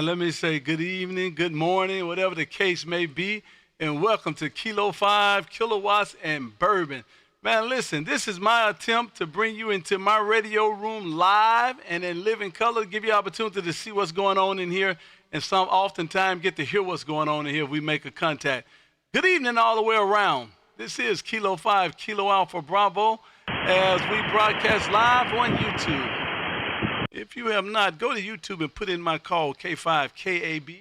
Man, let me say good evening, good morning, whatever the case may be, and welcome to Kilo 5, Kilowatts and Bourbon. Man, listen, this is my attempt to bring you into my radio room live and in living color, give you opportunity to see what's going on in here, and some oftentimes get to hear what's going on in here if we make a contact. Good evening all the way around. This is Kilo 5, Kilo Alpha Bravo, as we broadcast live on YouTube. If you have not, go to YouTube and put in my call, K5KAB,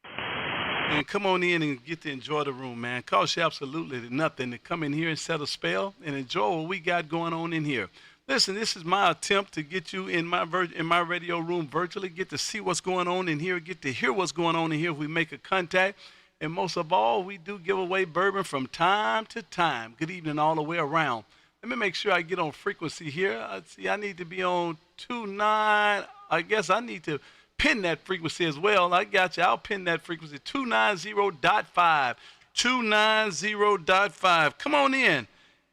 and come on in and get to enjoy the room, man. Cost you absolutely nothing to come in here and set a spell and enjoy what we got going on in here. Listen, this is my attempt to get you in my radio room virtually, get to see what's going on in here, get to hear what's going on in here if we make a contact. And most of all, we do give away bourbon from time to time. Good evening all the way around. Let me make sure I get on frequency here. See, I need to be on 29. I guess I need to pin that frequency as well. I got you. I'll pin that frequency, 290.5. 290.5. Come on in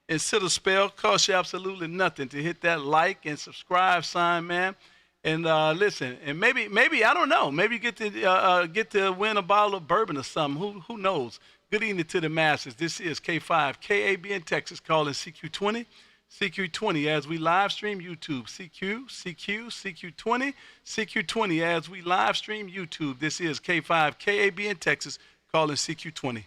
and set a spell. Cost you absolutely nothing to hit that like and subscribe sign, man. And listen, and maybe I don't know. Maybe get to win a bottle of bourbon or something. Who knows? Good evening to the masses. This is K5 KAB in Texas calling CQ20. CQ20 as we live stream YouTube. CQ20, CQ20 as we live stream YouTube. This is K5 KAB in Texas calling CQ20.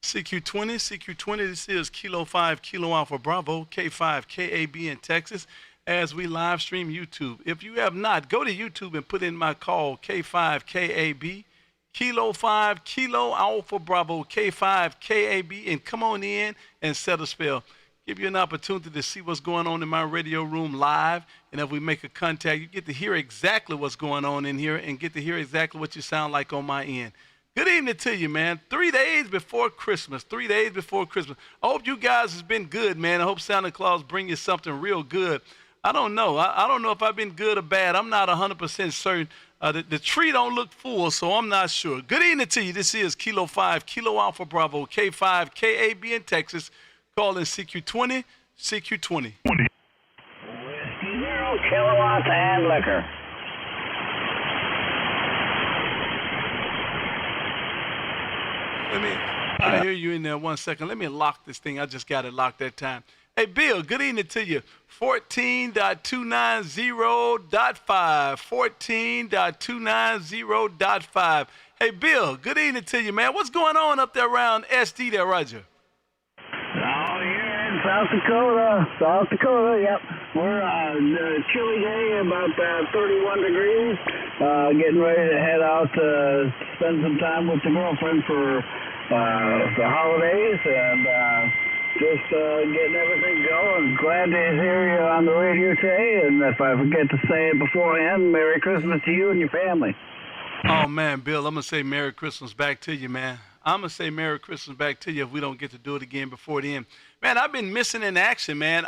CQ20, this is Kilo 5, Kilo Alpha Bravo, K5 KAB in Texas as we live stream YouTube. If you have not, go to YouTube and put in my call, K5 KAB. Kilo 5, Kilo Alpha Bravo, K5, KAB, and come on in and set a spell. Give you an opportunity to see what's going on in my radio room live, and if we make a contact, you get to hear exactly what's going on in here and get to hear exactly what you sound like on my end. Good evening to you, man. 3 days before Christmas, 3 days before Christmas. I hope you guys has been good, man. I hope Santa Claus bring you something real good. I don't know. I don't know if I've been good or bad. I'm not 100% certain. The tree don't look full, so I'm not sure. Good evening to you. This is Kilo 5, Kilo Alpha Bravo, K5, KAB in Texas, calling CQ20, CQ20. Whiskey 0 kilowatts and liquor. I hear you in there 1 second. Let me lock this thing. I just got it locked that time. Hey, Bill, good evening to you. 14.290.5. 14.290.5. Hey, Bill, good evening to you, man. What's going on up there around SD there, Roger? Oh, here in South Dakota, yep. We're on a chilly day, about 31 degrees. Getting ready to head out to spend some time with the girlfriend for the holidays, and just getting everything going. Glad to hear you on the radio today, and if I forget to say it beforehand, Merry Christmas to you and your family. Oh, man, Bill, I'm going to say Merry Christmas back to you, man. I'm going to say Merry Christmas back to you if we don't get to do it again before the end. Man, I've been missing in action, man.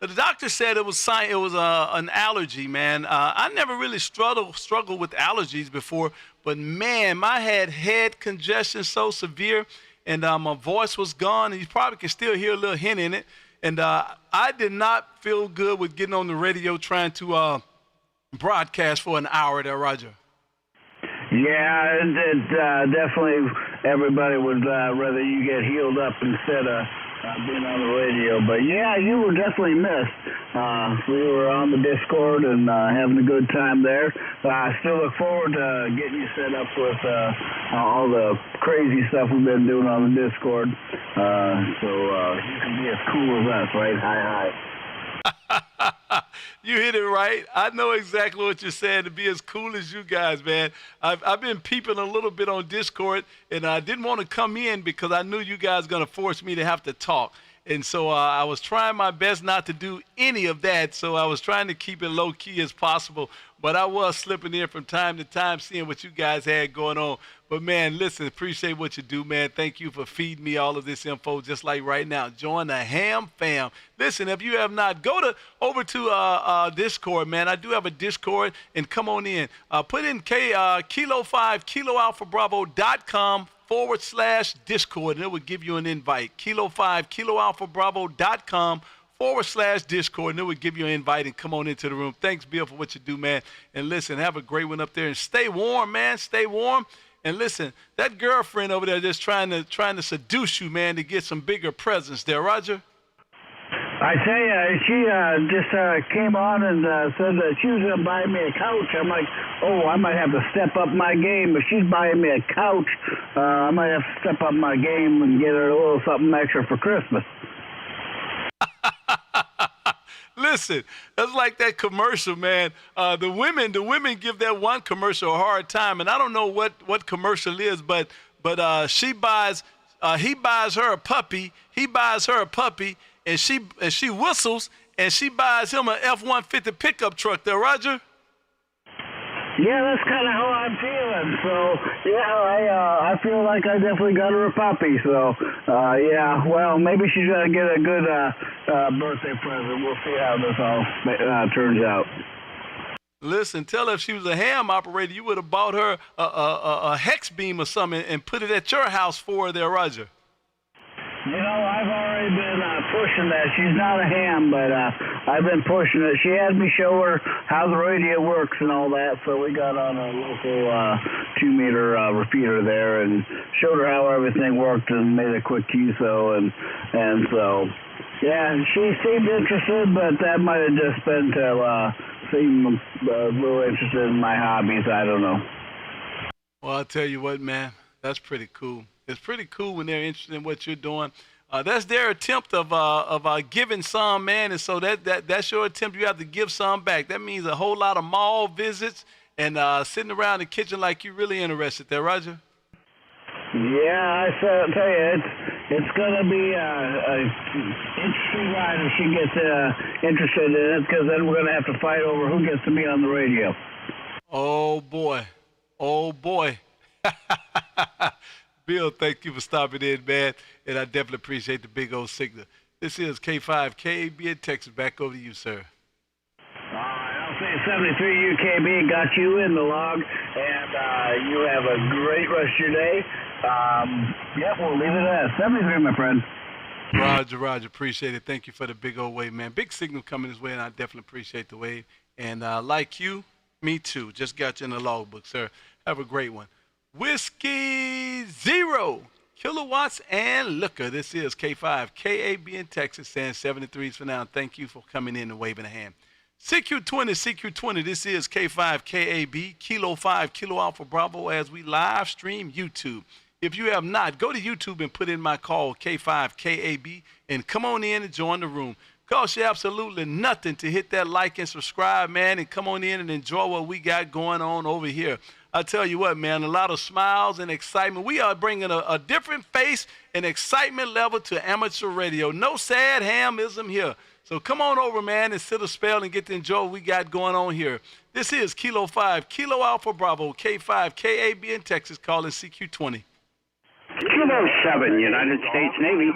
The doctor said it was an allergy, man. I never really struggled with allergies before, but, man, I had head congestion so severe, and my voice was gone, and you probably can still hear a little hint in it. And I did not feel good with getting on the radio trying to broadcast for an hour there, Roger. Yeah, it definitely, everybody would rather you get healed up instead of being on the radio. But, yeah, you were definitely missed. We were on the Discord and having a good time there. I still look forward to getting you set up with all the crazy stuff we've been doing on the Discord. So you can be as cool as us, right? Hi. You hit it right. I know exactly what you're saying, to be as cool as you guys, man. I've been peeping a little bit on Discord, and I didn't want to come in because I knew you guys going to force me to have to talk. And so I was trying my best not to do any of that, so I was trying to keep it low-key as possible. But I was slipping in from time to time, seeing what you guys had going on. But, man, listen, appreciate what you do, man. Thank you for feeding me all of this info just like right now. Join the Ham Fam. Listen, if you have not, go over to Discord, man. I do have a Discord, and come on in. Put in Kilo5, KiloAlphaBravo.com/Discord, and it will give you an invite. Kilo5, KiloAlphaBravo.com /Discord, and it would give you an invite and come on into the room. Thanks, Bill, for what you do, man. And listen, have a great one up there. And stay warm, man. Stay warm. And listen, that girlfriend over there just trying to seduce you, man, to get some bigger presents there, Roger. I tell you, she just came on and said that she was going to buy me a couch. I'm like, oh, I might have to step up my game. If she's buying me a couch, I might have to step up my game and get her a little something extra for Christmas. Listen, that's like that commercial, man. The women give that one commercial a hard time, and I don't know what commercial it is, but he buys her a puppy, and she whistles, and she buys him an F-150 pickup truck there, Roger. Yeah, that's kind of how I'm feeling. So, yeah, I feel like I definitely got her a puppy. So, yeah, well, maybe she's going to get a good birthday present. We'll see how this all turns out. Listen, tell her if she was a ham operator, you would have bought her a hex beam or something and put it at your house for her there, Roger. You know, I've already been pushing that. She's not a ham, but I've been pushing it. She had me show her how the radio works and all that, so we got on a local 2-meter repeater there and showed her how everything worked and made a quick QSO, and so, yeah, she seemed interested, but that might have just been to seem a little interested in my hobbies. I don't know. Well, I'll tell you what, man, that's pretty cool. It's pretty cool when they're interested in what you're doing. That's their attempt of giving some, man, and so that's your attempt. You have to give some back. That means a whole lot of mall visits and sitting around the kitchen like you're really interested there, Roger. Yeah, I tell you, it's going to be a interesting ride if she gets interested in it, because then we're going to have to fight over who gets to be on the radio. Oh, boy. Oh, boy. Bill, thank you for stopping in, man, and I definitely appreciate the big old signal. This is K5 KAB in Texas. Back over to you, sir. All right, I'll say 73 UKB got you in the log, and you have a great rest of your day. Yeah, we'll leave it at 73, my friend. Roger, appreciate it. Thank you for the big old wave, man. Big signal coming his way, and I definitely appreciate the wave. And like you, me too. Just got you in the logbook, sir. Have a great one. Whiskey Zero, Kilowatts and Liquor. This is K5 KAB in Texas, saying 73s for now. Thank you for coming in and waving a hand. CQ20, this is K5 KAB, Kilo 5, Kilo Alpha Bravo, as we live stream YouTube. If you have not, go to YouTube and put in my call, K5 KAB, and come on in and join the room. Costs you absolutely nothing to hit that like and subscribe, man, and come on in and enjoy what we got going on over here. I tell you what, man, a lot of smiles and excitement. We are bringing a different face and excitement level to amateur radio. No sad hamism here. So come on over, man, and sit a spell and get to enjoy what we got going on here. This is Kilo 5, Kilo Alpha Bravo, K5 KAB in Texas, calling CQ20. Kilo 7, United States Navy.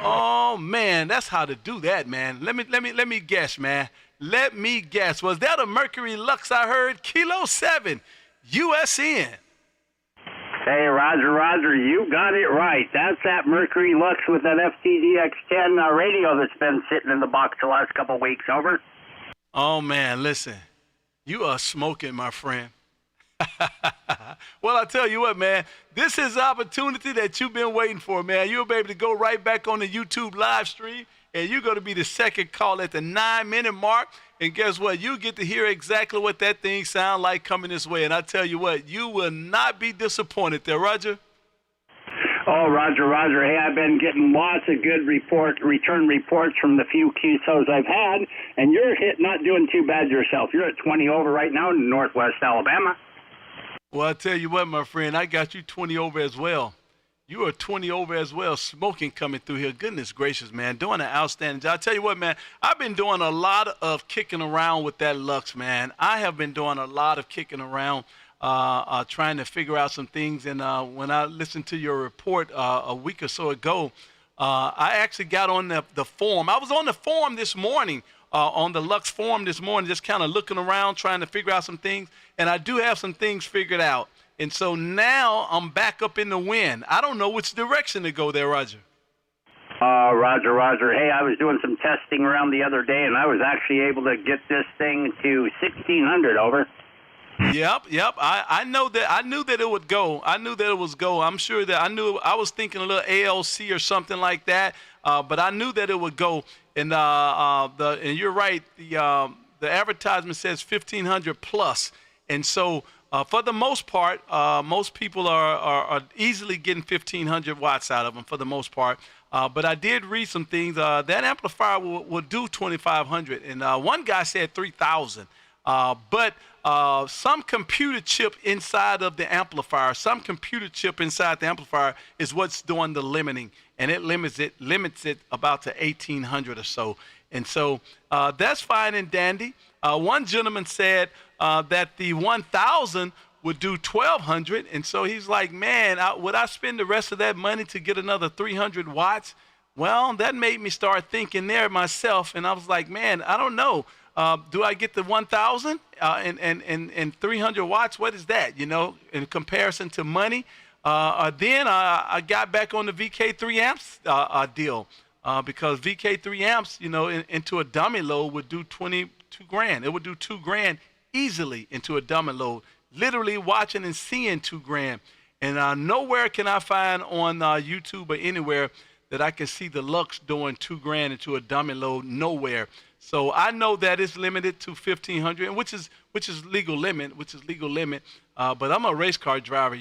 Oh, man, that's how to do that, man. Let me guess, man. Let me guess. Was that a Mercury Lux I heard? Kilo 7. USN. Hey, Roger, you got it right. That's that Mercury Lux with that FTDX10 radio that's been sitting in the box the last couple of weeks. Over. Oh, man, listen. You are smoking, my friend. Well, I tell you what, man, this is the opportunity that you've been waiting for, man. You'll be able to go right back on the YouTube live stream, and you're going to be the second call at the 9-minute mark. And guess what? You get to hear exactly what that thing sounds like coming this way. And I tell you what, you will not be disappointed there, Roger. Oh, Roger. Hey, I've been getting lots of good return reports from the few QSOs I've had, and you're not doing too bad yourself. You're at 20 over right now in Northwest Alabama. Well, I tell you what, my friend, I got you 20 over as well. You are 20 over as well, smoking coming through here. Goodness gracious, man, doing an outstanding job. I tell you what, man, I've been doing a lot of kicking around with that Lux, man. I have been doing a lot of kicking around, trying to figure out some things. And when I listened to your report a week or so ago, I actually got on the forum. I was on the forum this morning, on the Lux forum this morning, just kind of looking around, trying to figure out some things. And I do have some things figured out. And so now I'm back up in the wind. I don't know which direction to go there, Roger. Roger, Roger. Hey, I was doing some testing around the other day, and I was actually able to get this thing to 1,600 over. Yep. I know that. I knew that it would go. I knew that it was go. I'm sure that I was thinking a little ALC or something like that. But I knew that it would go. And and you're right. The advertisement says 1,500 plus. And so for the most part, most people are easily getting 1,500 watts out of them for the most part. But I did read some things. That amplifier will do 2,500. And one guy said 3,000. But some computer chip inside of the amplifier, is what's doing the limiting, and it limits it about to 1,800 or so. And so that's fine and dandy. One gentleman said that the 1,000 would do 1,200, and so he's like, man, would I spend the rest of that money to get another 300 watts? Well, that made me start thinking there myself, and I was like, man, I don't know. Do I get the 1,000 and 300 watts? What is that, in comparison to money? Then I got back on the VK3 amps deal because VK3 amps, into a dummy load would do 22 grand. It would do 2 grand easily into a dummy load, literally watching and seeing 2 grand. And nowhere can I find on YouTube or anywhere that I can see the Lux doing 2 grand into a dummy load. Nowhere. So I know that it's limited to 1,500, which is legal limit. But I'm a race car driver.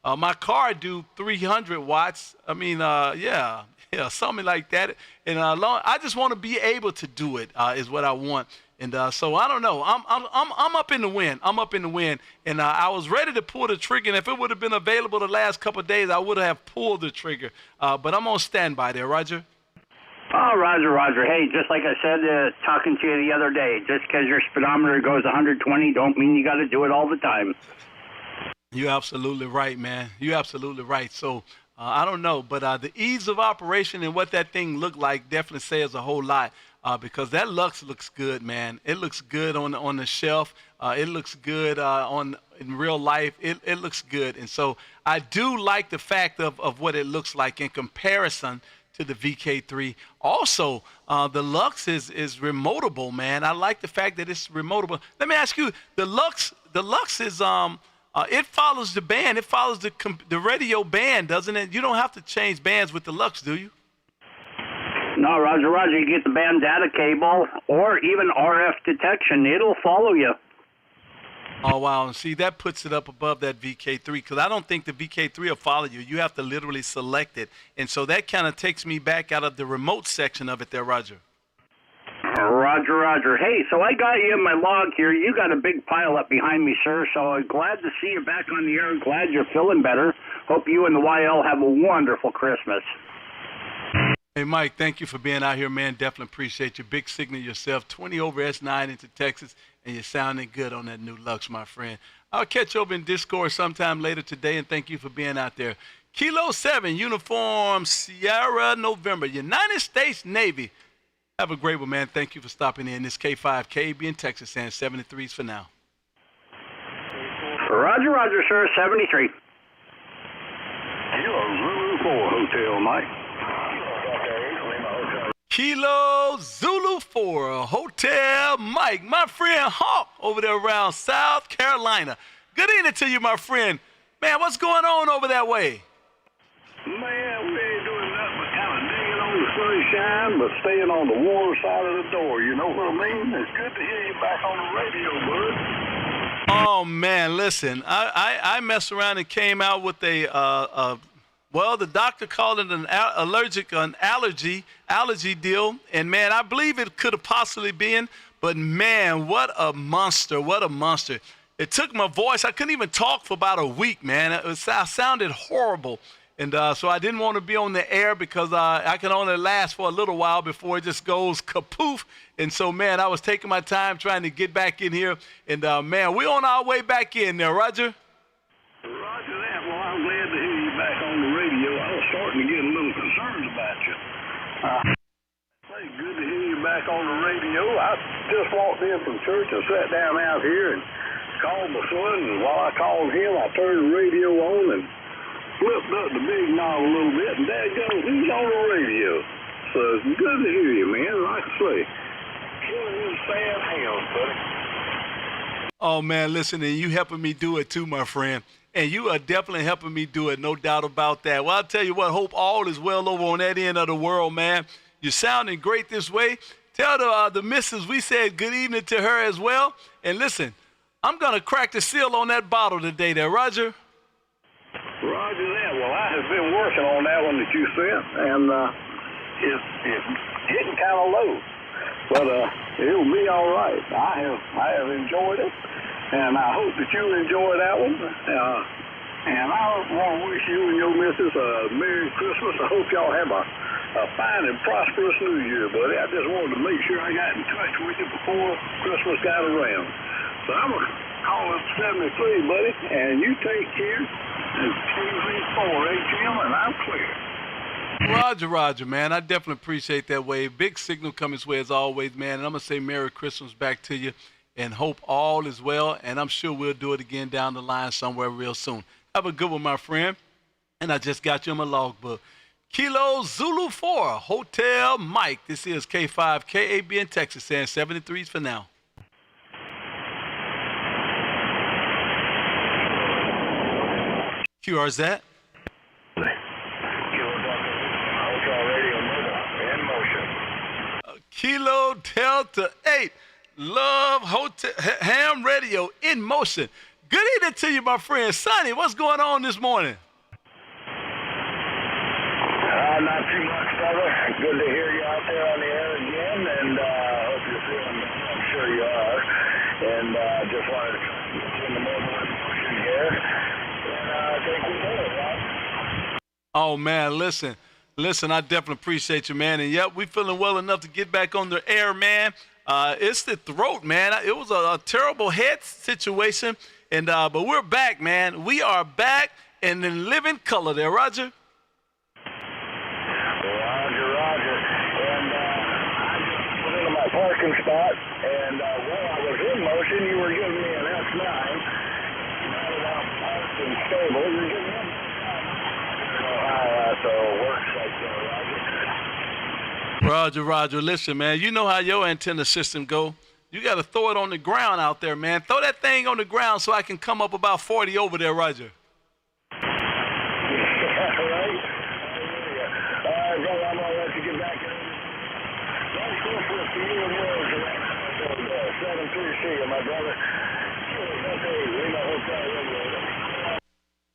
My car do 300 watts. I mean, yeah, something like that. And I just want to be able to do it. Is what I want. And so I don't know. I'm up in the wind. And I was ready to pull the trigger. And if it would have been available the last couple of days, I would have pulled the trigger. But I'm on standby there, Roger. Oh, Roger, Roger. Hey, just like I said, talking to you the other day, just because your speedometer goes 120 don't mean you got to do it all the time. You're absolutely right, man. You're absolutely right. So I don't know, but the ease of operation and what that thing looked like definitely says a whole lot. Because that Lux looks good, man. It looks good on the shelf. It looks good in real life. It looks good. And so I do like the fact of what it looks like in comparison to the VK3. Also, the Lux is remotable, man. I like the fact that it's remotable. Let me ask you, the Lux is it follows the band. It follows the radio band, doesn't it? You don't have to change bands with the Lux, do you? No, Roger, Roger. You get the band data cable or even RF detection. It'll follow you. Oh, wow. And see, that puts it up above that VK3 because I don't think the VK3 will follow you. You have to literally select it. And so that kind of takes me back out of the remote section of it there, Roger. Roger, Roger. Hey, so I got you in my log here. You got a big pile up behind me, sir, so I'm glad to see you back on the air. Glad you're feeling better. Hope you and the YL have a wonderful Christmas. Hey, Mike, thank you for being out here, man. Definitely appreciate you. Big signal yourself. 20 over S9 into Texas, and you're sounding good on that new Lux, my friend. I'll catch you over in Discord sometime later today, and thank you for being out there. Kilo 7, Uniform Sierra, November, United States Navy. Have a great one, man. Thank you for stopping in. This K5 KB in Texas, and 73s for now. Roger, Roger, sir. 73. Kilo Zulu 4 Hotel, Mike. Kilo Zulu 4 Hotel Mike, my friend Hawk over there around South Carolina. Good evening to you, my friend. Man, what's going on over that way? Man, we ain't doing nothing but kind of digging on the sunshine, but staying on the warm side of the door. You know what I mean? It's good to hear you back on the radio, bud. Oh, man, listen, I messed around and came out with well, the doctor called it an allergy deal. And, man, I believe it could have possibly been. But, man, what a monster. It took my voice. I couldn't even talk for about a week, man. I sounded horrible. And so I didn't want to be on the air because I can only last for a little while before it just goes kapoof. And so, man, I was taking my time trying to get back in here. And, man, we're on our way back in there. Roger? Roger that. Well, I'm glad to hear you back on the radio. I was starting to get a little concerned about you. Hey, good to hear you back on the radio. I just walked in from church and sat down out here and called my son. And while I called him, I turned the radio on and flipped up the big knob a little bit, and there goes, he's on the radio. So it's good to hear you, man. Like I say, killing them sad hands, buddy. Oh, man, listen, and you helping me do it too, my friend. And you are definitely helping me do it, no doubt about that. Well, I'll tell you what, hope all is well over on that end of the world, man. You're sounding great this way. Tell the missus we said good evening to her as well. And listen, I'm going to crack the seal on that bottle today there, Roger. Roger that. Well, I have been working on that one that you sent, and it's hitting kind of low. But it'll be all right. I have enjoyed it. And I hope that you enjoy that one. And I want to wish you and your missus a Merry Christmas. I hope y'all have a fine and prosperous New Year, buddy. I just wanted to make sure I got in touch with you before Christmas got around. So I'm going to call up 73, buddy, and you take care. It's QZ4HM, and I'm clear. Roger, man. I definitely appreciate that wave. Big signal coming his way as always, man. And I'm going to say Merry Christmas back to you. And hope all is well, and I'm sure we'll do it again down the line somewhere real soon. Have a good one, my friend. And I just got you in my logbook. Kilo Zulu 4, Hotel Mike. This is K5 KAB in Texas, saying 73s for now. QR's that? Kilo Delta 8. Love Hotel Ham Radio in motion. Good evening to you, my friend. Sonny, what's going on this morning? Not too much, brother. Good to hear you out there on the air again, and hope you're feeling better. I'm sure you are. And just wanted to get you in the mobile motion here. And take you there, right? Oh, man, listen, I definitely appreciate you, man. And, yep, we feeling well enough to get back on the air, man. It's the throat, man. It was a terrible head situation, and but we're back, man. We are back and in living color there, Roger. Roger. And I just put into my parking spot, and while I was in motion, you were giving me an S9. Now that I'm parked and stable, you're giving me an S9. I don't know how that works like that, Roger. Roger. Listen, man, you know how your antenna system go. You got to throw it on the ground out there, man. Throw that thing on the ground so I can come up about 40 over there, Roger. Yeah, right. All right, brother, I'm going to let you get back in. Merry Christmas to you and yours. 7-3, see you, my brother.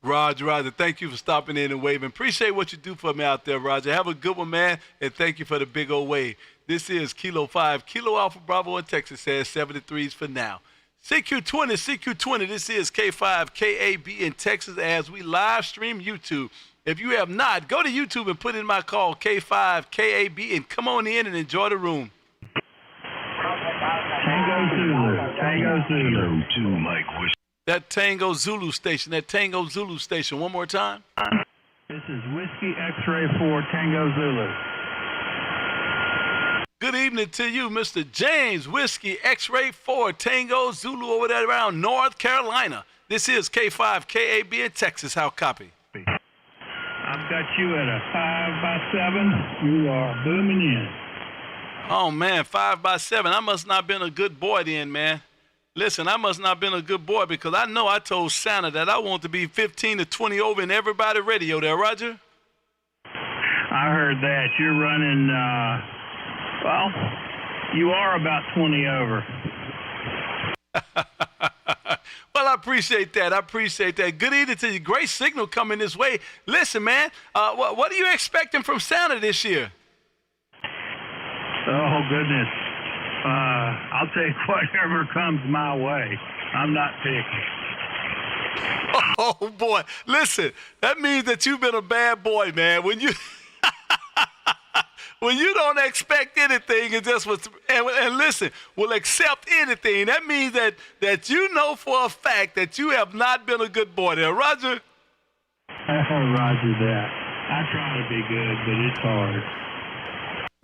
Roger. Thank you for stopping in and waving. Appreciate what you do for me out there, Roger. Have a good one, man, and thank you for the big old wave. This is Kilo 5, Kilo Alpha Bravo in Texas, says 73s for now. CQ20, this is K5 KAB in Texas as we live stream YouTube. If you have not, go to YouTube and put in my call, K5 KAB, and come on in and enjoy the room. Tango Zulu. To Mike. That Tango Zulu station. One more time. This is Whiskey X-Ray 4 Tango Zulu. Good evening to you, Mr. James Whiskey X-Ray 4 Tango Zulu over there around North Carolina. This is K5 KAB in Texas. How copy? I've got you at a 5x7. You are booming in. Oh, man, 5x7. I must not have been a good boy then, man. Listen, I must not have been a good boy because I know I told Santa that I want to be 15 to 20 over in everybody radio there, Roger. I heard that. You're running, you are about 20 over. Well, I appreciate that. Good evening to you. Great signal coming this way. Listen, man, what are you expecting from Santa this year? Oh, goodness. I'll take whatever comes my way. I'm not picky. Oh, boy. Listen, that means that you've been a bad boy, man. When you when you don't expect anything and just and listen, will accept anything, that means that you know for a fact that you have not been a good boy there, Roger. Roger that. I try to be good, but it's hard.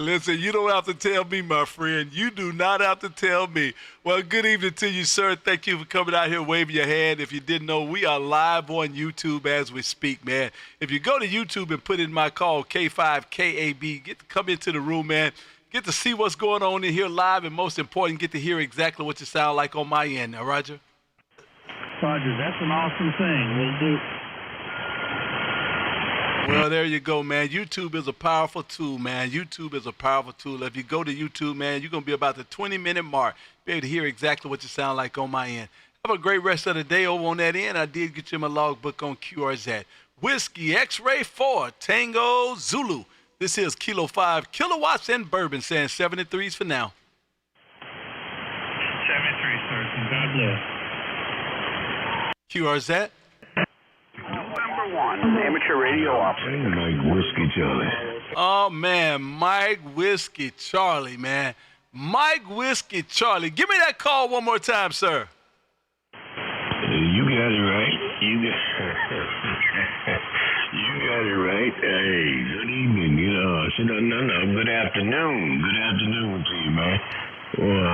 Listen, you don't have to tell me, my friend. You do not have to tell me. Well, good evening to you, sir. Thank you for coming out here waving your hand. If you didn't know, we are live on YouTube as we speak, man. If you go to YouTube and put in my call, K5KAB, get to come into the room, man. Get to see what's going on in here live, and most important, get to hear exactly what you sound like on my end. Now, Roger? Roger, that's an awesome thing. We'll do. Well, there you go, man. YouTube is a powerful tool, man. YouTube is a powerful tool. If you go to YouTube, man, you're going to be about the 20-minute mark. Be able to hear exactly what you sound like on my end. Have a great rest of the day over on that end. I did get you my logbook on QRZ. Whiskey X-Ray 4, Tango Zulu. This is Kilo 5, Kilowatts and Bourbon, saying 73s for now. 73, sir. God bless. QRZ. Number one, amateur radio operator. Mike Whiskey Charlie. Oh, man, Mike Whiskey Charlie, man. Mike Whiskey Charlie. Give me that call one more time, sir. You got it right. You got it right. Hey, good evening. No. Good afternoon. Good afternoon to you, man. Well,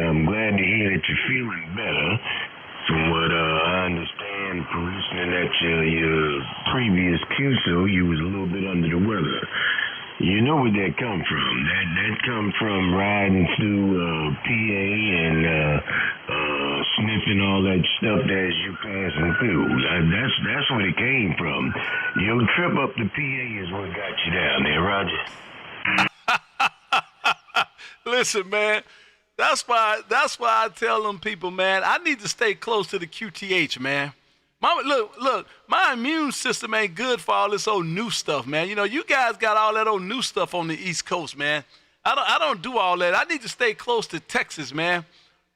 I'm glad to hear that you're feeling better. From what I understand from listening at your previous QSO, you was a little bit under the weather. You know where that come from. That come from riding through PA and sniffing all that stuff as you passing through. That's where it came from. Your trip up to PA is what got you down there, Roger. Listen, man. That's why I tell them people, man, I need to stay close to the QTH, man. Look, my immune system ain't good for all this old new stuff, man. You know, you guys got all that old new stuff on the East Coast, man. I don't do all that. I need to stay close to Texas, man.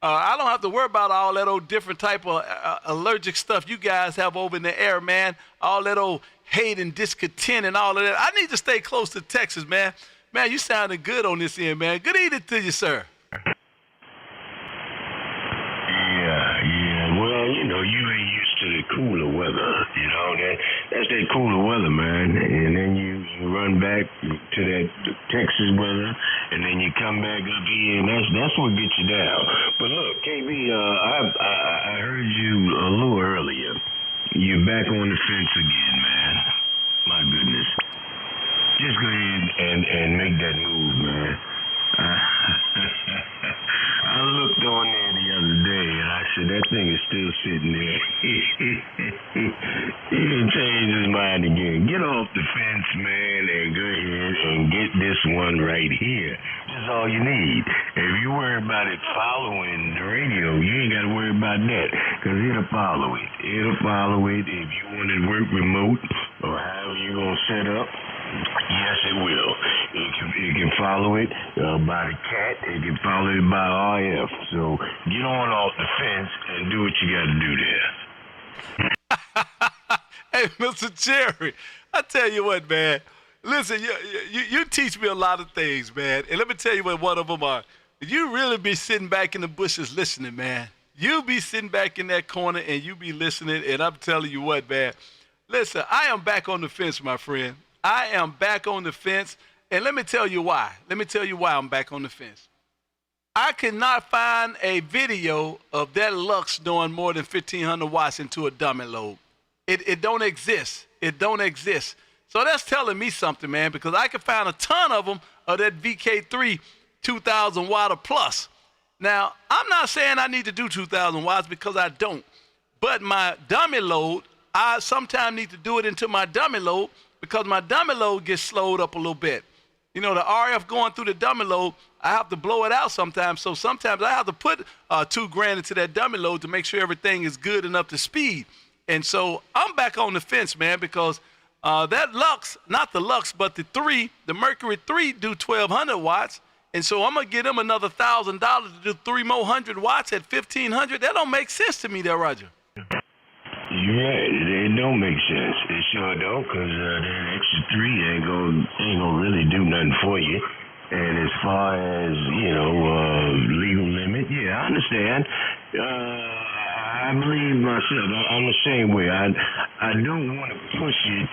I don't have to worry about all that old different type of allergic stuff you guys have over in the air, man. All that old hate and discontent and all of that. I need to stay close to Texas, man. Man, you sounding good on this end, man. Good evening to you, sir. Yeah. Well, you know, you ain't used to the cooler weather. You know, that's that cooler weather, man. And then you run back to that Texas weather, and then you come back up here, and that's what gets you down. But look, KB, I heard you a little earlier. You're back on the fence again, man. My goodness. Just go ahead and make that move, man. I looked on there the other day and I said, that thing is still sitting there. He can change his mind again. Get off the fence, man, and go ahead and get this one right here. That's all you need. If you worry about it following the radio, you ain't got to worry about that, because it'll follow it. It'll follow it if you want to work remote or however you're going to set up. Yes, it will. It can follow it by the cat. It can follow it by RF. So get on off the fence and do what you got to do there. Hey, Mr. Jerry, I tell you what, man. Listen, you teach me a lot of things, man. And let me tell you what one of them are. You really be sitting back in the bushes listening, man. You be sitting back in that corner and you be listening. And I'm telling you what, man. Listen, I am back on the fence, my friend. I am back on the fence, and let me tell you why. Let me tell you why I'm back on the fence. I cannot find a video of that Lux doing more than 1,500 watts into a dummy load. It don't exist. It don't exist. So that's telling me something, man, because I can find a ton of them of that VK3 2,000 watt or plus. Now, I'm not saying I need to do 2,000 watts because I don't, but my dummy load, I sometimes need to do it into my dummy load because my dummy load gets slowed up a little bit. You know, the RF going through the dummy load, I have to blow it out sometimes. So sometimes I have to put $2,000 into that dummy load to make sure everything is good and up to speed. And so I'm back on the fence, man, because that Lux, not the Lux, but the Mercury 3 do 1,200 watts. And so I'm going to give them another $1,000 to do 3 more 100 watts at 1,500. That don't make sense to me there, Roger. You're right. It don't make sense. It sure don't, because that extra 3 ain't gonna really do nothing for you. And as far as, you know, legal limit, yeah, I understand. I believe myself. I'm the same way. I don't want to push it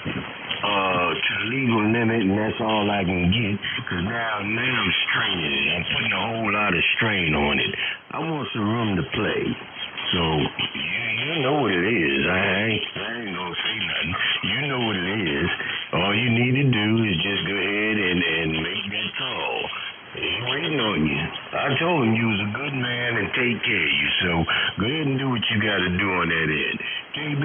to the legal limit, and that's all I can get. Because now I'm straining it. I'm putting a whole lot of strain on it. I want some room to play. So, you know what it is. I ain't gonna say nothing. You know what it is. All you need to do is just go ahead and make that call. He's waiting on you. I told him you was a good man and take care of you, so go ahead and do what you got to do on that end. KB,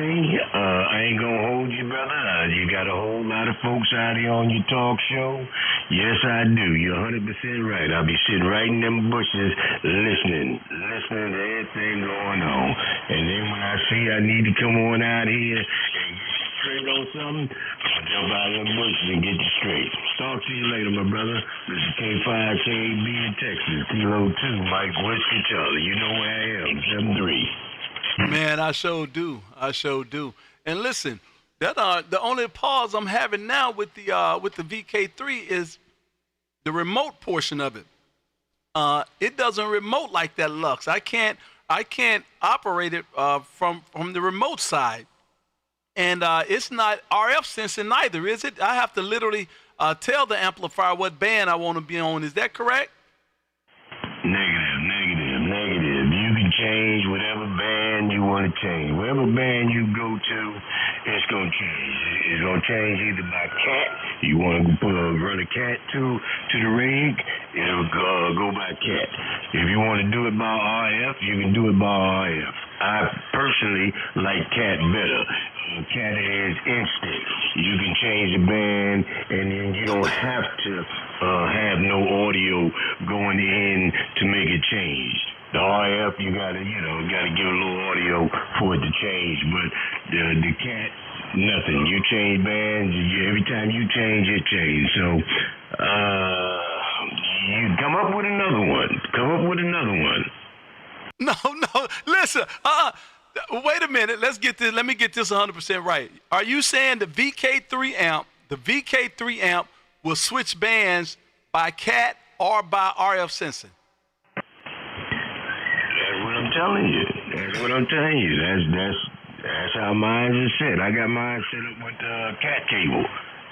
I ain't gonna hold you, brother. You got a whole lot of folks out here on your talk show. Yes, I do. You're 100% right. I'll be sitting right in them bushes listening to everything going on. And then when I see I need to come on out here and get straight on something, I'll jump out of them bushes and get you straight. Talk to you later, my brother. This is K5KB in Texas, Kilo 2, Mike Whiskey Charlie. You know where I am, 73. Man, I sure do. And listen, that the only pause I'm having now with the VK3 is the remote portion of it. It doesn't remote like that Lux. I can't operate it from the remote side. And it's not RF sensing either, is it? I have to literally tell the amplifier what band I want to be on. Is that correct? Negative. You can change whatever band you want to change. Whatever band you go to, it's going to change. It's going to change either by cat. You want to run a cat to the rig, it'll go by cat. If you want to do it by RF, you can do it by RF. I personally like cat better. Cat is instant. You can change the band, and then you don't have to have no audio going in to make it change. The RF, you gotta give a little audio for it to change, but the cat, nothing. You change bands, every time you change, it changes. So, you come up with another one. No, listen, wait a minute, let me get this 100% right. Are you saying the VK3 amp will switch bands by cat or by RF sensing? That's what I'm telling you. That's how mine is set. I got mine set up with cat cable.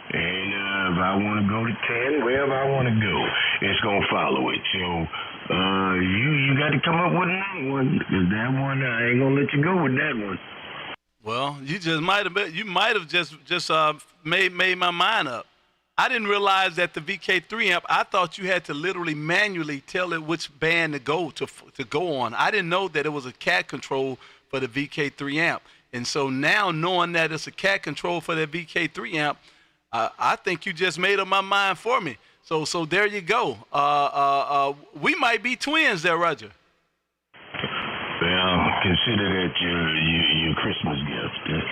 And if I want to go to 10, wherever I want to go, it's going to follow it. So you got to come up with another one, because that one, I ain't going to let you go with that one. Well, you might have just made my mind up. I didn't realize that the VK3 amp, I thought you had to literally manually tell it which band to go on. I didn't know that it was a cat control for the VK3 amp. And so now knowing that it's a cat control for the VK3 amp, I think you just made up my mind for me. So there you go. We might be twins there, Roger. Well, consider that your Christmas gift.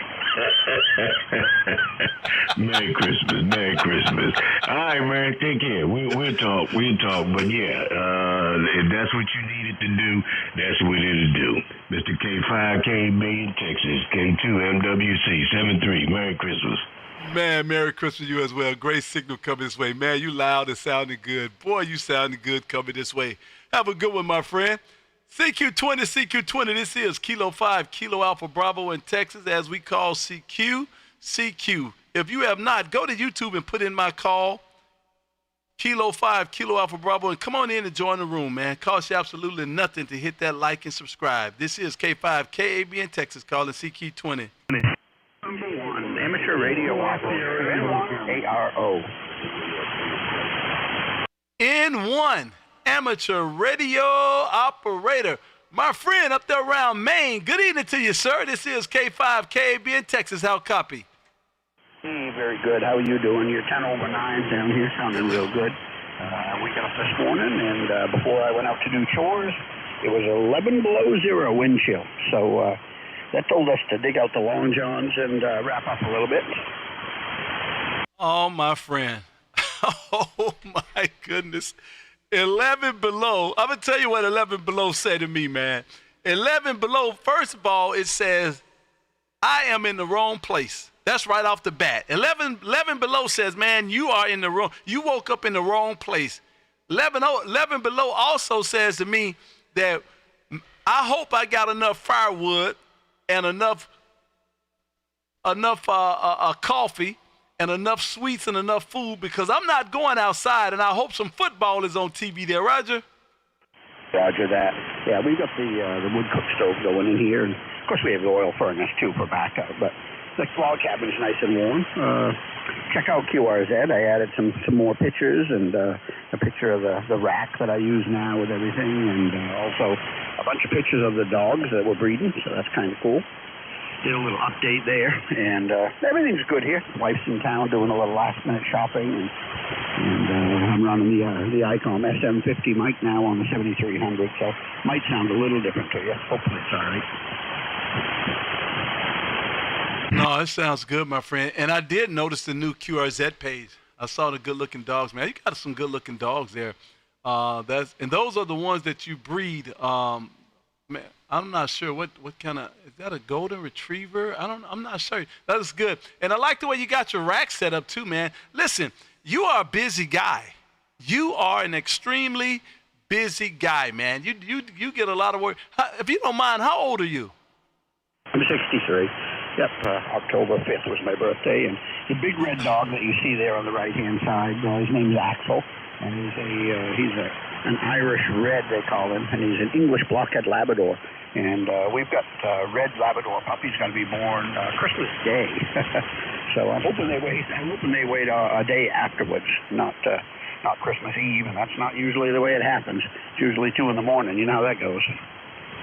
Merry Christmas. All right, man, take care. We'll talk. But yeah, if that's what you needed to do, that's what it'll do. Mr. K5KB in Texas, K2MWC 73. Merry Christmas. Man, Merry Christmas to you as well. Great signal coming this way. Man, you loud and sounding good. Boy, you sounding good coming this way. Have a good one, my friend. CQ20, this is Kilo 5, Kilo Alpha Bravo in Texas, as we call CQ. If you have not, go to YouTube and put in my call, Kilo 5, Kilo Alpha Bravo, and come on in and join the room, man. Costs you absolutely nothing to hit that like and subscribe. This is K5, KAB in Texas, calling CQ20. Number 1, amateur radio operator, ARO. N1. Amateur radio operator. My friend up there around Maine, good evening to you, sir. This is K5 KAB in Texas. How copy? Hey, very good. How are you doing? You're 10 over 9 down here, sounding real good. We got up this morning, and before I went out to do chores, it was 11 below zero wind chill. So that told us to dig out the long johns and wrap up a little bit. Oh, my friend. Oh, my goodness. 11 below. I'm going to tell you what 11 below said to me, man. 11 below, first of all, it says, I am in the wrong place. That's right off the bat. 11 below says, man, you are in the wrong. You woke up in the wrong place. 11 below also says to me that I hope I got enough firewood and enough coffee and enough sweets and enough food because I'm not going outside, and I hope some football is on TV there, Roger. Roger that. Yeah, we've got the wood cook stove going in here, and of course we have the oil furnace too for backup. But the log cabin is nice and warm. Check out QRZ. I added some more pictures and a picture of the rack that I use now with everything, and also a bunch of pictures of the dogs that we're breeding. So that's kind of cool. Did a little update there, and everything's good here. Wife's in town doing a little last-minute shopping, and I'm running the ICOM SM50 mic now on the 7300, so might sound a little different to you. Hopefully it's all right. No, it sounds good, my friend. And I did notice the new QRZ page. I saw the good-looking dogs, man. You got some good-looking dogs there. And those are the ones that you breed. Man, I'm not sure what kind of, is that a golden retriever? I'm not sure. That is good. And I like the way you got your rack set up too, man. Listen, you are a busy guy. You are an extremely busy guy, man. You get a lot of work. If you don't mind, how old are you? I'm 63. Yep, October 5th was my birthday, and the big red dog that you see there on the right-hand side, his name's Axel, and he's an Irish red, they call him, and he's an English blockhead Labrador. And we've got red Labrador puppies going to be born Christmas Day. So I'm hoping they wait a day afterwards, not Christmas Eve, and that's not usually the way it happens. It's usually 2 in the morning. You know how that goes.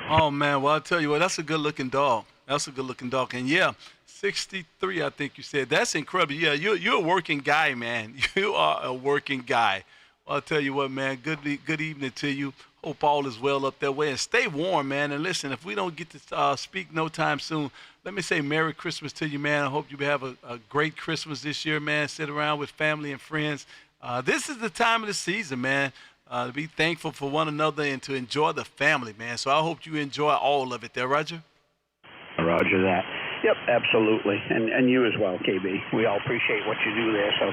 Oh, man. Well, I'll tell you what, that's a good-looking dog. That's a good-looking dog. And, yeah, 63, I think you said. That's incredible. Yeah, you're a working guy, man. You are a working guy. Well, I'll tell you what, man, good evening to you. Hope all is well up that way. And stay warm, man. And listen, if we don't get to speak no time soon, let me say Merry Christmas to you, man. I hope you have a great Christmas this year, man. Sit around with family and friends. This is the time of the season, man, to be thankful for one another and to enjoy the family, man. So I hope you enjoy all of it there, Roger. Roger that. Yep, absolutely. And you as well, KB. We all appreciate what you do there. So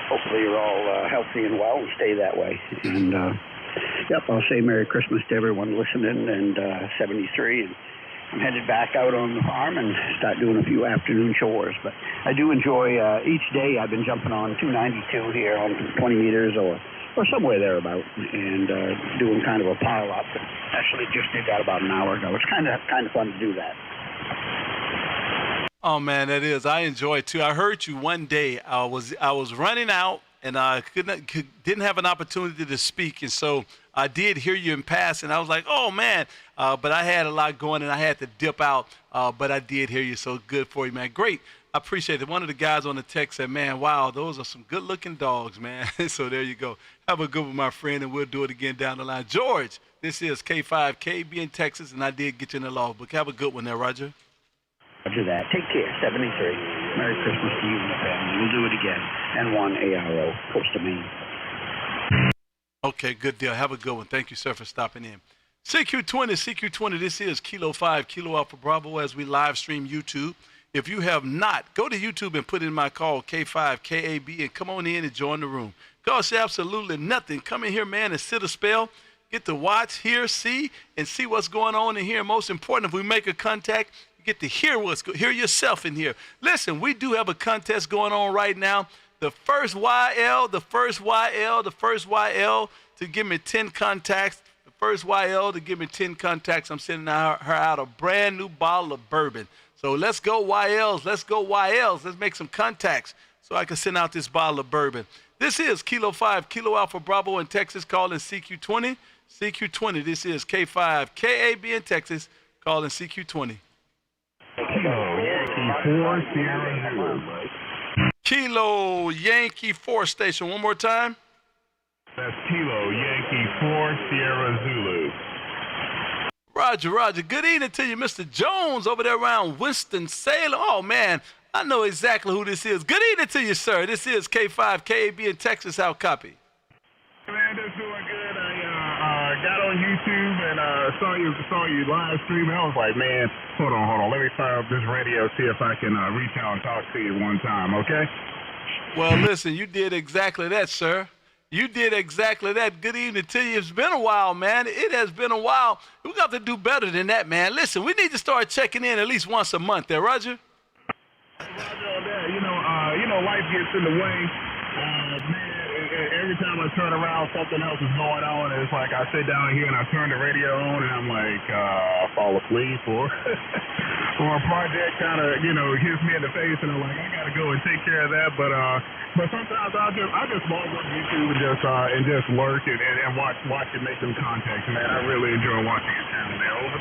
hopefully you're all healthy and well and stay that way. And, yep, I'll say Merry Christmas to everyone listening, and 73. And I'm headed back out on the farm and start doing a few afternoon chores. But I do enjoy each day. I've been jumping on 292 here on 20 meters or somewhere thereabout, and doing kind of a pile up. Actually just did that about an hour ago. It's kind of fun to do that. Oh, man, that is. I enjoy it, too. I heard you one day. I was running out, and I didn't have an opportunity to speak, and so I did hear you in passing. I was like, oh, man, but I had a lot going, and I had to dip out, but I did hear you, so good for you, man. Great. I appreciate it. One of the guys on the text said, man, wow, those are some good-looking dogs, man. So there you go. Have a good one, my friend, and we'll do it again down the line. George, this is K5KB in Texas, and I did get you in the logbook. Have a good one there, Roger. Roger that. Take care. 73. Merry Christmas to you and the family. We'll do it again. N1 ARO, Coast of Maine. Okay, good deal. Have a good one. Thank you, sir, for stopping in. CQ20, this is Kilo 5, Kilo Alpha Bravo, as we live stream YouTube. If you have not, go to YouTube and put in my call, K5KAB, and come on in and join the room. Cost you absolutely nothing. Come in here, man, and sit a spell. Get to watch, hear, see, and see what's going on in here. Most important, if we make a contact, you get to hear yourself in here. Listen, we do have a contest going on right now. The first YL to give me 10 contacts. The first YL to give me 10 contacts. I'm sending her out a brand new bottle of bourbon. So let's go YLs. Let's make some contacts so I can send out this bottle of bourbon. This is Kilo 5, Kilo Alpha Bravo in Texas, calling CQ20. CQ20, this is K5, KAB in Texas, calling CQ20. Kilo Yankee 4 Sierra Zulu. Kilo Yankee 4 station. One more time. That's Kilo Yankee 4 Sierra Zulu. Roger. Good evening to you, Mr. Jones, over there around Winston-Salem. Oh, man, I know exactly who this is. Good evening to you, sir. This is K5, KAB in Texas. How copy? Man, that's doing good. I got on YouTube and saw you live streaming. I was like, man, hold on. Let me fire up this radio, see if I can reach out and talk to you one time, okay? Well, listen, you did exactly that, sir. You did exactly that. Good evening to you. It's been a while, man. It has been a while. We got to do better than that, man. Listen, we need to start checking in at least once a month there, Roger. Roger on that. life gets in the way. Man, every time I turn around, something else is going on. And it's like I sit down here and I turn the radio on, and I'm like, I fall asleep, or or a project kind of, hits me in the face, and I'm like, I gotta go and take care of that. But sometimes I just log on YouTube and just lurk and watch it, make some contacts. Man, I really enjoy watching your channel there. Over.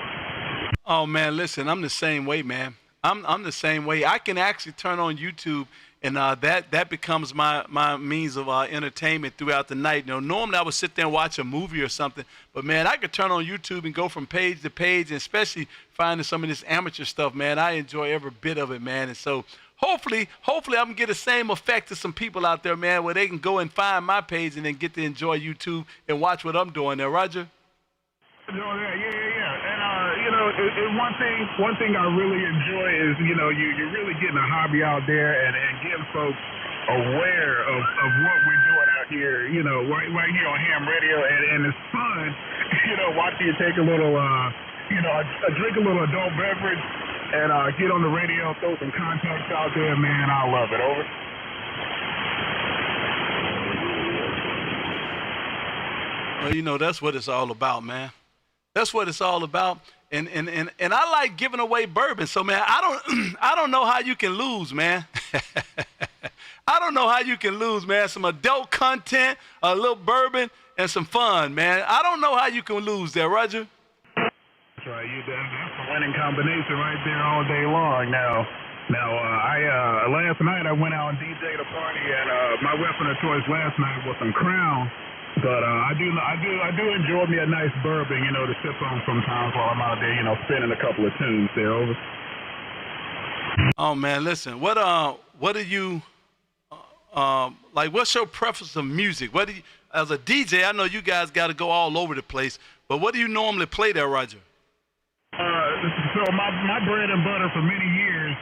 Oh man, listen, I'm the same way, man. I'm the same way. I can actually turn on YouTube, and that becomes my means of entertainment throughout the night. Normally I would sit there and watch a movie or something, but man, I could turn on YouTube and go from page to page, and especially finding some of this amateur stuff, man. I enjoy every bit of it, man. And so hopefully I'm gonna get the same effect to some people out there, man, where they can go and find my page and then get to enjoy YouTube and watch what I'm doing there, Roger. Yeah. And one thing I really enjoy is, you're really getting a hobby out there and getting folks aware of what we're doing out here, right here on ham radio, and it's fun, watching you take a little, drink a little adult beverage and get on the radio, throw some contacts out there, man. I love it. Over. Well, that's what it's all about, man. That's what it's all about. And I like giving away bourbon. So, man, I don't know how you can lose, man. I don't know how you can lose, man. Some adult content, a little bourbon, and some fun, man. I don't know how you can lose there, Roger. That's right. That's a winning combination right there all day long. Now, last night I went out and DJ'd a party, and my weapon of choice last night was some Crown. But I do enjoy me a nice bourbon, to sip on sometimes while I'm out there, spinning a couple of tunes there. Over. Oh man, listen, what do you like? What's your preference of music? What do you, as a DJ? I know you guys got to go all over the place, but what do you normally play there, Roger? So my bread and butter for many years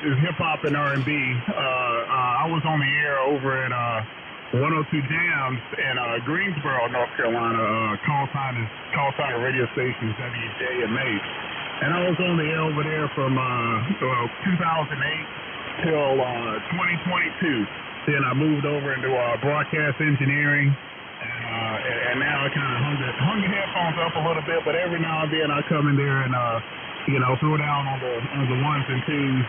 is hip hop and R&B. I was on the air over at 102 Jams in Greensboro, North Carolina, call sign radio stations WJ and Mace. And I was on the air over there from 2008 till 2022. Then I moved over into broadcast engineering, and now I kind of hung the headphones up a little bit. But every now and then I come in there and throw down on the ones and twos.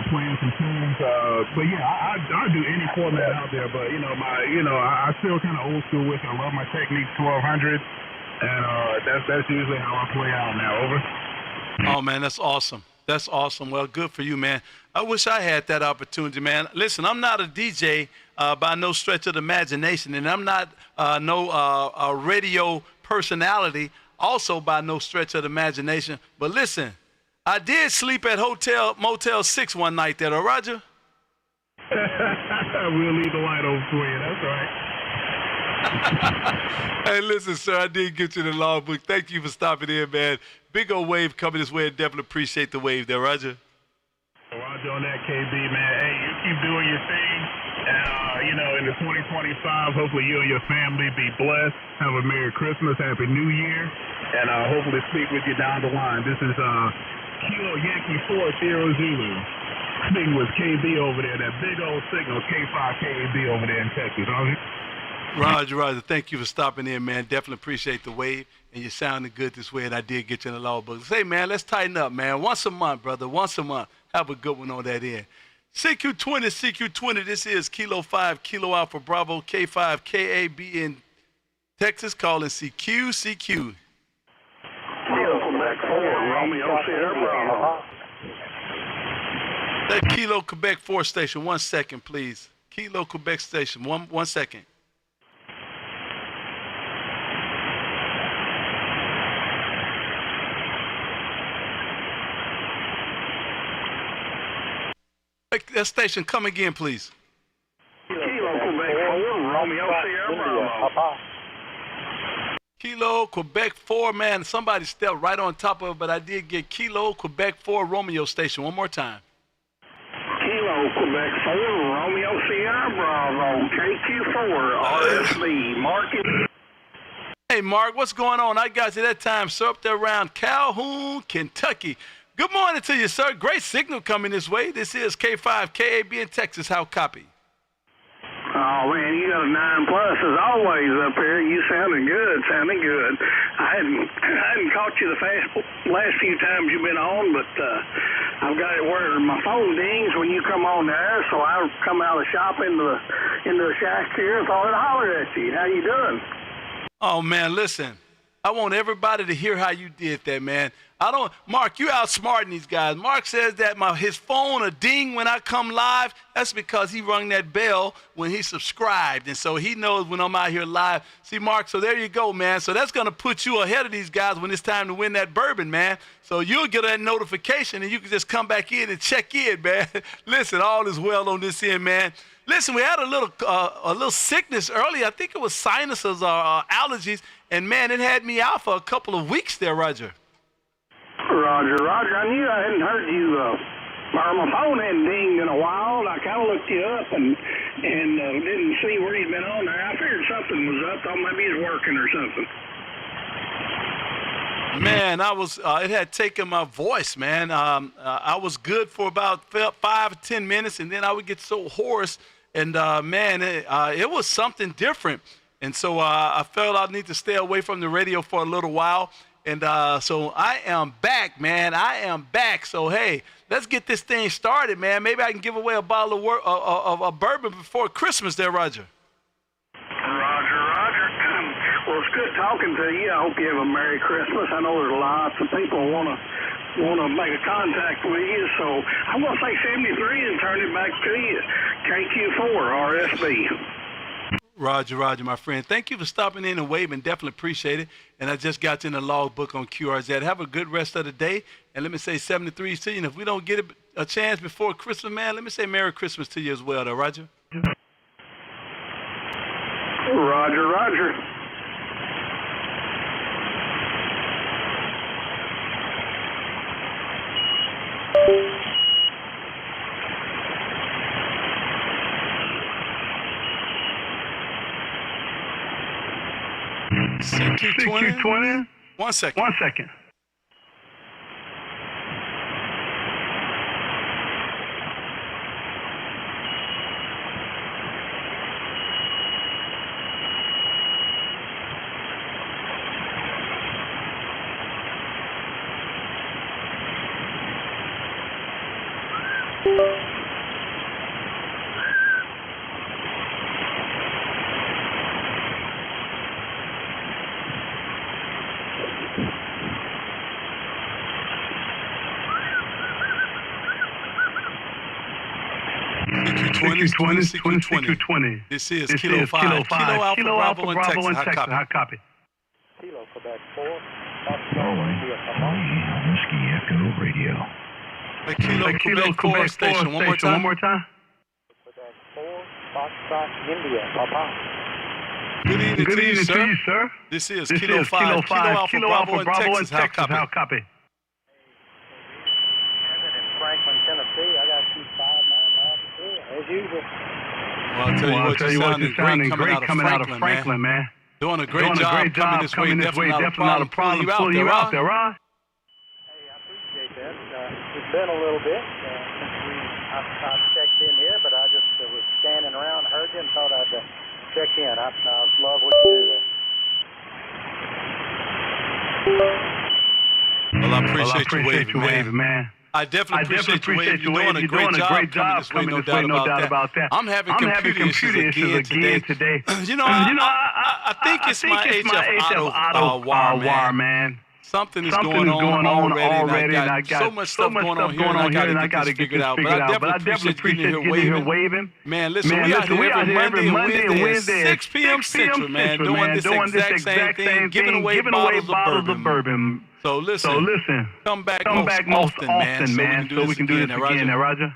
Playing some tunes, but yeah, I do any format out there. But I still kind of old school with it. I love my Technics 1200, and that's usually how I play out now. Over. Oh man, that's awesome. That's awesome. Well, good for you, man. I wish I had that opportunity, man. Listen, I'm not a DJ by no stretch of the imagination, and I'm not a radio personality, also by no stretch of the imagination. But listen. I did sleep at Motel 6 one night there, Roger. We'll leave the light on for you. That's right. Hey, listen, sir, I did get you the logbook. Thank you for stopping in, man. Big old wave coming this way, and definitely appreciate the wave there, Roger. Roger on that, KB, man. Hey, you keep doing your thing. In the 2025, hopefully you and your family be blessed. Have a Merry Christmas, Happy New Year, and hopefully speak with you down the line. This is Kilo Yankee 4 Sierra Zulu. Speaking with KB over there, that big old signal, K5KAB over there in Texas. Roger. Thank you for stopping in, man. Definitely appreciate the wave, and you're sounding good this way, and I did get you in the logbook. Hey, man, let's tighten up, man. Once a month, brother. Once a month. Have a good one on that end. CQ20, this is Kilo 5, Kilo Alpha Bravo, K5, KAB in Texas, calling CQ. Kilo Quebec 4, Romeo Sierra Bravo. That Kilo Quebec 4 station, 1 second, please. Kilo Quebec station, one second. That station, come again, please. Kilo Quebec 4, Romeo Sierra Bravo. Kilo Quebec 4, man, somebody stepped right on top of it, but I did get Kilo Quebec 4 Romeo station. One more time. Kilo Quebec 4, Romeo Sierra Bravo, KQ4, RSB, market. Hey, Mark, what's going on? I got you that time, sir, up there around Calhoun, Kentucky. Good morning to you, sir. Great signal coming this way. This is K5 KAB in Texas. How copy? Oh, man, you got a 9+ as always up here. You sounding good. I hadn't caught you the last few times you've been on, but I've got it where my phone dings when you come on there, so I come out of the shop into the shack here and thought I'd holler at you. How you doing? Oh, man, listen. I want everybody to hear how you did that, man. Mark, you outsmarting these guys. Mark says that his phone a ding when I come live. That's because he rung that bell when he subscribed, and so he knows when I'm out here live. See, Mark, so there you go, man. So that's going to put you ahead of these guys when it's time to win that bourbon, man. So you'll get that notification, and you can just come back in and check in, man. Listen, all is well on this end, man. Listen, we had a little sickness earlier. I think it was sinuses or allergies, and, man, it had me out for a couple of weeks there, Roger. Roger, I knew I hadn't heard you, or my phone hadn't dinged in a while. I kind of looked you up and didn't see where you'd been on there. I figured something was up. Thought maybe it was working or something. Man, it had taken my voice, man. I was good for about 5 or 10 minutes, and then I would get so hoarse, and, man, it was something different. And so I felt I need to stay away from the radio for a little while. And so I am back, man. I am back. So, hey, let's get this thing started, man. Maybe I can give away a bottle of bourbon before Christmas there, Roger. Roger. Well, it's good talking to you. I hope you have a Merry Christmas. I know there's lots of people want to make a contact with you. So I'm going to say 73 and turn it back to you. KQ4 RSB. Roger, my friend. Thank you for stopping in and waving. Definitely appreciate it. And I just got you in the logbook on QRZ. Have a good rest of the day. And let me say 73 to you. And if we don't get a chance before Christmas, man, let me say Merry Christmas to you as well, though, Roger. Roger. 220. 1 second. 1 second. CQ20. This is Kilo 5, Kilo Alpha Bravo in Texas. How copy? Kilo Quebec 4. Norway. Whiskey Echo Radio. Kilo Quebec station. One more time. Quebec 4, Foxtrot, India. Papa. Good evening to you, sir. This is Kilo 5, Kilo Alpha Bravo in Texas. How copy? In Franklin, Tennessee. I got 259 as usual. Well, I'll tell you what, you're sounding great coming out of Franklin, man. Doing a great job coming this way. Definitely not a problem pulling you out there, Ron. Hey, I appreciate that. It's been a little bit since I checked in here, but I just was scanning around, heard you, and thought I'd check in. I love what you do there. Well, I appreciate you waving, man. I definitely appreciate you waving. You're doing a great job coming this way, no doubt about that. I'm having computer issues again today. I think it's my HF auto wire, man. Something is going on already, and I got so much stuff going on here, and I got to get this figured out. But I definitely appreciate getting here waving. Man, listen, we out here every Monday and Wednesday at 6 p.m. Central, man, doing this exact same thing, giving away bottles of bourbon. So listen, come back most often, man, so we can do this again, Roger.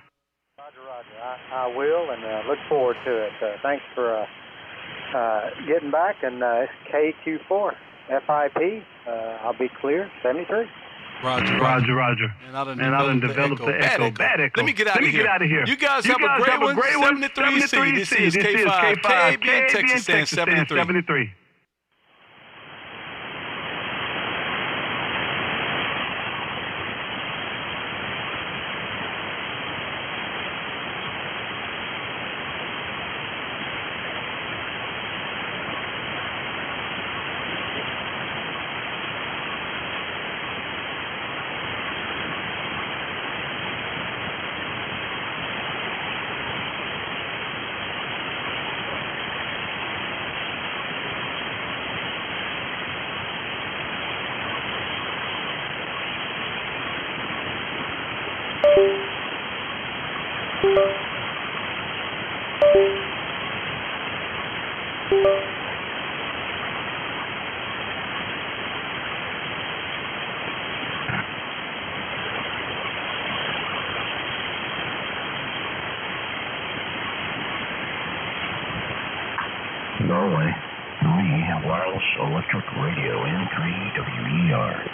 Roger. I will, and look forward to it. Thanks for getting back, and it's KQ4, FIP, I'll be clear, 73. Roger. And I done developed the echo. Bad echo. Let me get out of here. You guys have a great one. 73C. This is K5, KB in Texas, and 73. Norway, 3 wireless electric radio N3 WER.